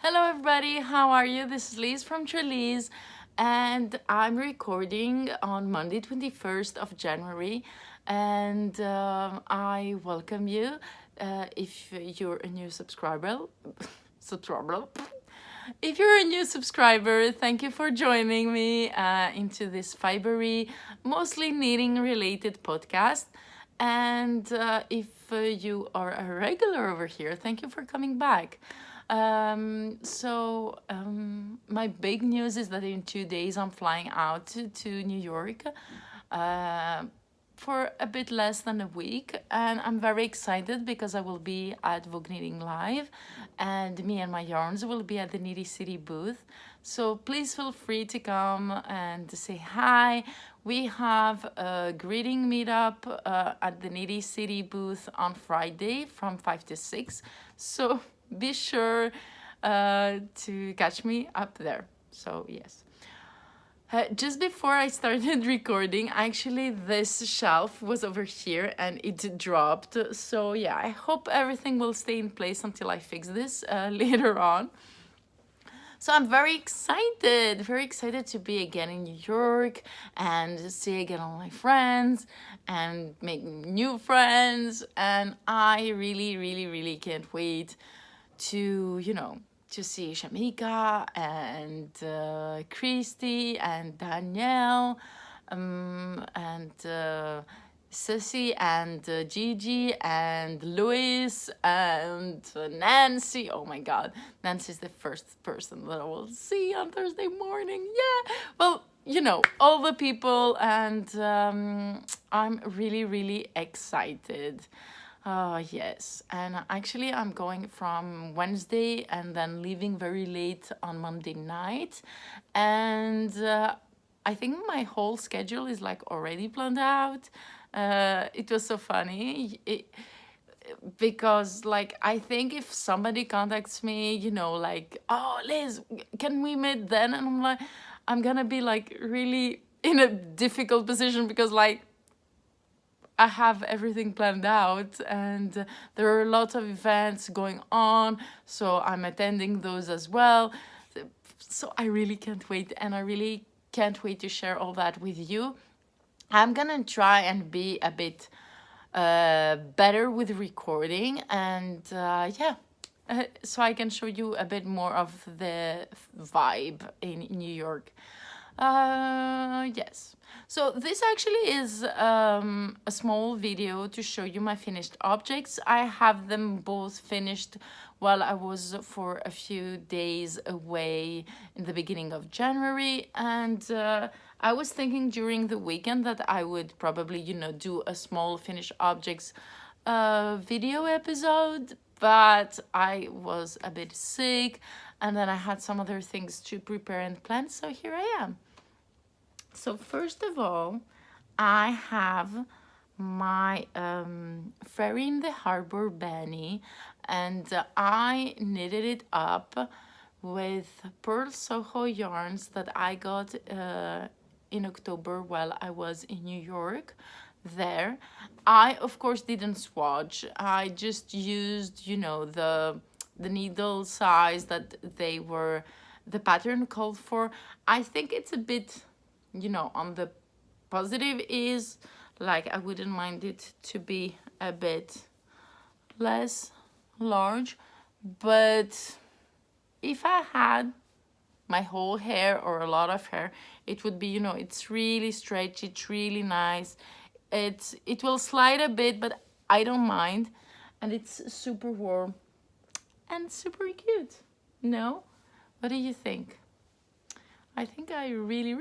Hello, everybody. How are you? This is Liz from Trelise, and I'm recording on Monday, 21st of January. And I welcome you if you're a new subscriber. subscriber. If you're a new subscriber, thank you for joining me into this fibery, mostly knitting related podcast. And if you are a regular over here, thank you for coming back. My big news is that in 2 days I'm flying out to New York uh, for a bit less than a week, and I'm very excited because I will be at Vogue Knitting Live, and me and my yarns will be at the Knitty City booth. So please feel free to come and say hi. We have a greeting meetup at the Knitty City booth on Friday from 5 to 6. So be sure to catch me up there. So, yes. Just before I started recording, actually, this shelf was over here and it dropped. So, yeah, I hope everything will stay in place until I fix this later on. So I'm very excited to be again in New York and see again all my friends and make new friends. And I really can't wait to, to see Shamika and Christy and Danielle and Sissy and Gigi and Louis and Nancy. Oh my God, Nancy's the first person that I will see on Thursday morning. Yeah, well, all the people, and I'm really excited. Yes, and actually I'm going from Wednesday and then leaving very late on Monday night, and I think my whole schedule is like already planned out. It was so funny. Because like I think if somebody contacts me, like, oh Liz, can we meet then? And I'm like, I'm gonna be like really in a difficult position because like I have everything planned out and there are a lot of events going on, so I'm attending those as well. So I really can't wait, and I really can't wait to share all that with you. I'm gonna try and be a bit better with recording, and so I can show you a bit more of the vibe in New York. Yes. So this actually is a small video to show you my finished objects. I have them both finished while I was for a few days away in the beginning of January, and I was thinking during the weekend that I would probably, do a small finished objects video episode, but I was a bit sick and then I had some other things to prepare and plan, so here I am. So first of all, I have my Ferry in the Harbor Benny, and I knitted it up with Pearl Soho yarns that I got in October while I was in New York there. I of course didn't swatch. I just used, the needle size that the pattern called for. I think it's a bit, on the positive is like I wouldn't mind it to be a bit less large, but if I had my whole hair or a lot of hair, it would be, it's really stretchy, it's really nice. It will slide a bit, but I don't mind, and it's super warm and super cute. No? What do you think? I think I really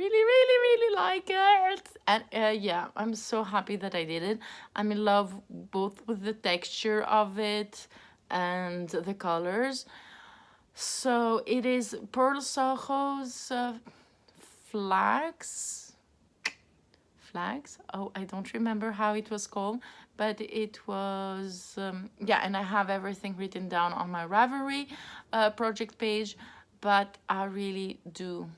like it. And yeah, I'm so happy that I did it. I'm in love both with the texture of it and the colors. So it is Pearl Soho's flags. Oh, I don't remember how it was called, but it was and I have everything written down on my Ravelry project page, but I really do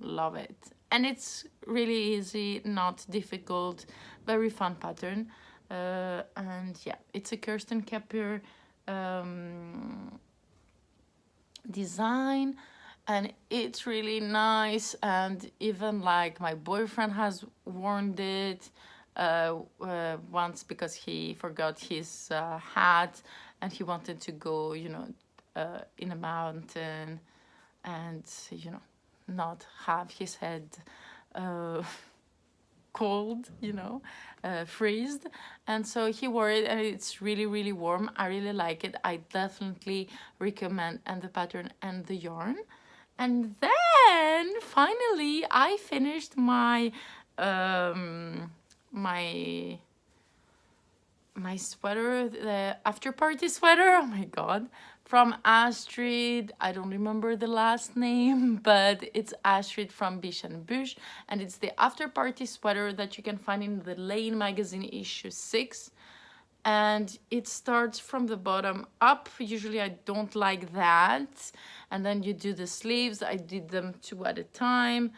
love it, and it's really easy, not difficult, very fun pattern, and yeah, it's a Kirsten Kepper design, and it's really nice. And even like my boyfriend has worn it once because he forgot his hat, and he wanted to go, you know, in a mountain, and you know, not have his head uh, cold, you know, freezed. And so he wore it, and it's really, really warm. I really like it. I definitely recommend and the pattern and the yarn. And then finally I finished my my my sweater, the after party sweater. Oh my god, from Astrid. I don't remember the last name, but it's Astrid from Biche and Bush, and it's the after party sweater that you can find in the Lane magazine issue 6. And it starts from the bottom up. Usually I don't like that. And then you do the sleeves. I did them 2 at a time.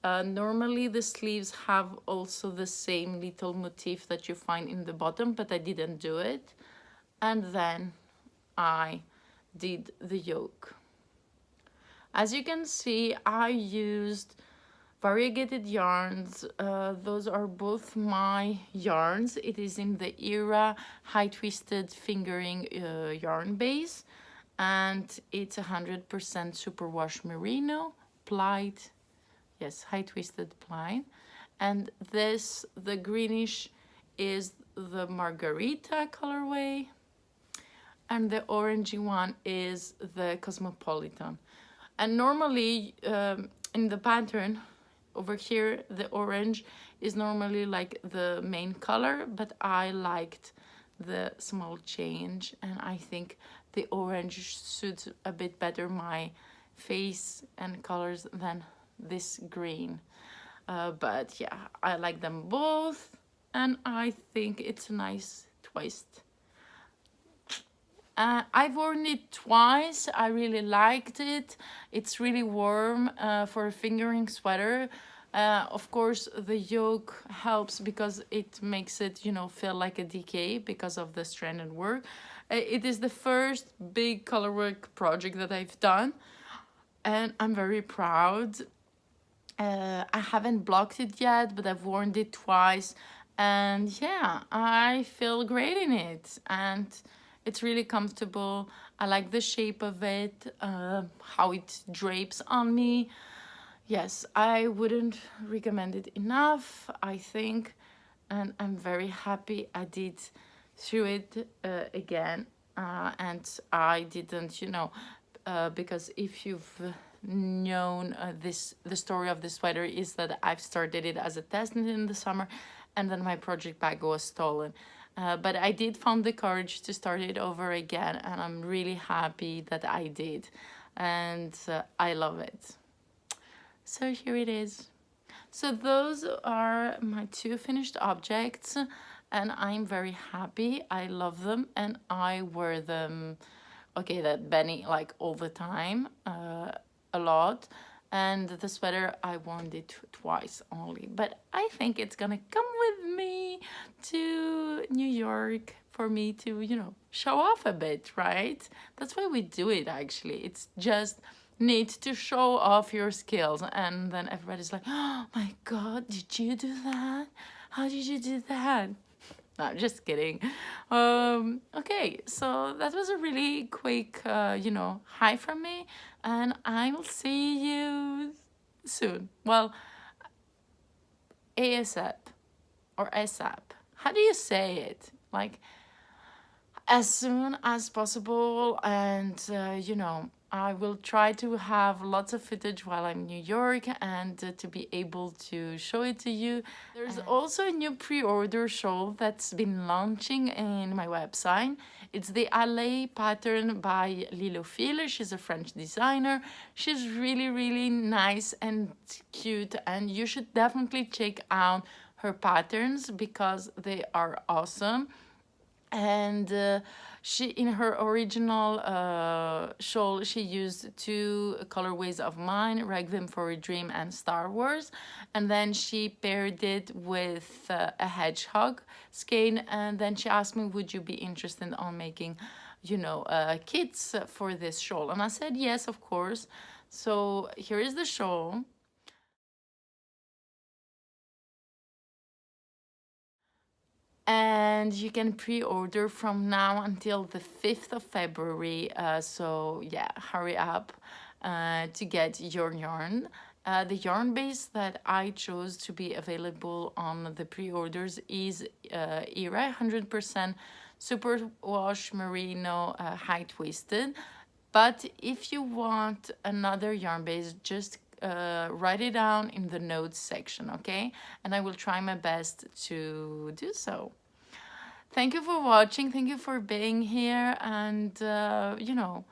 Normally the sleeves have also the same little motif that you find in the bottom, but I didn't do it. And then I did the yoke. As you can see, I used variegated yarns. Those are both my yarns. It is in the Era high twisted fingering yarn base, and it's 100% superwash merino plied. Yes, high twisted plied. And this, the greenish, is the Margarita colorway, and the orangey one is the Cosmopolitan. And normally in the pattern over here, the orange is normally like the main color, but I liked the small change, and I think the orange suits a bit better my face and colors than this green. But yeah, I like them both, and I think it's a nice twist. I've worn it twice. I really liked it. It's really warm for a fingering sweater. Of course, the yoke helps because it makes it, you know, feel like a DK because of the stranded work. It is the first big colorwork project that I've done, and I'm very proud. I haven't blocked it yet, but I've worn it twice, and yeah, I feel great in it, and it's really comfortable. I like the shape of it, how it drapes on me. Yes, I wouldn't recommend it enough, I think, and I'm very happy I did through it again, and I didn't, you know, because if you've known the story of this sweater is that I've started it as a test knit in the summer, and then my project bag was stolen. But I did find the courage to start it over again, and I'm really happy that I did, and I love it. So here it is. So those are my 2 finished objects, and I'm very happy. I love them, and I wear them, okay, that Benny, like all the time, a lot. And the sweater, I worn it twice only, but I think it's gonna come with me to New York for me to, you know, show off a bit, right? That's why we do it, actually. It's just need to show off your skills, and then everybody's like, oh my god, did you do that? How did you do that? No, I'm just kidding. Okay, so that was a really quick, you know, hi from me, and I'll see you soon. Well, ASAP or ASAP. How do you say it? Like, as soon as possible, and you know, I will try to have lots of footage while I'm in New York, and to be able to show it to you. There's also a new pre-order shawl that's been launching in my website. It's the Allée pattern by Lilophile. She's a French designer. She's really, really nice and cute, and you should definitely check out her patterns because they are awesome. And she, in her original shawl, she used two colorways of mine, Requiem for a Dream and Star Wars, and then she paired it with a hedgehog skein. And then she asked me, would you be interested on making, you know, kits for this shawl? And I said yes, of course. So here is the shawl. And you can pre-order from now until the 5th of February. So yeah, hurry up to get your yarn. The yarn base that I chose to be available on the pre-orders is Era 100% superwash merino high-twisted. But if you want another yarn base, just write it down in the notes section, okay? And I will try my best to do so. Thank you for watching. Thank you for being here. And, you know,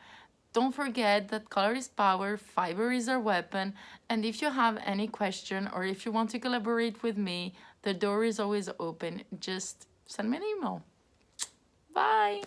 don't forget that color is power, fiber is our weapon. And if you have any question or if you want to collaborate with me, the door is always open. Just send me an email. Bye.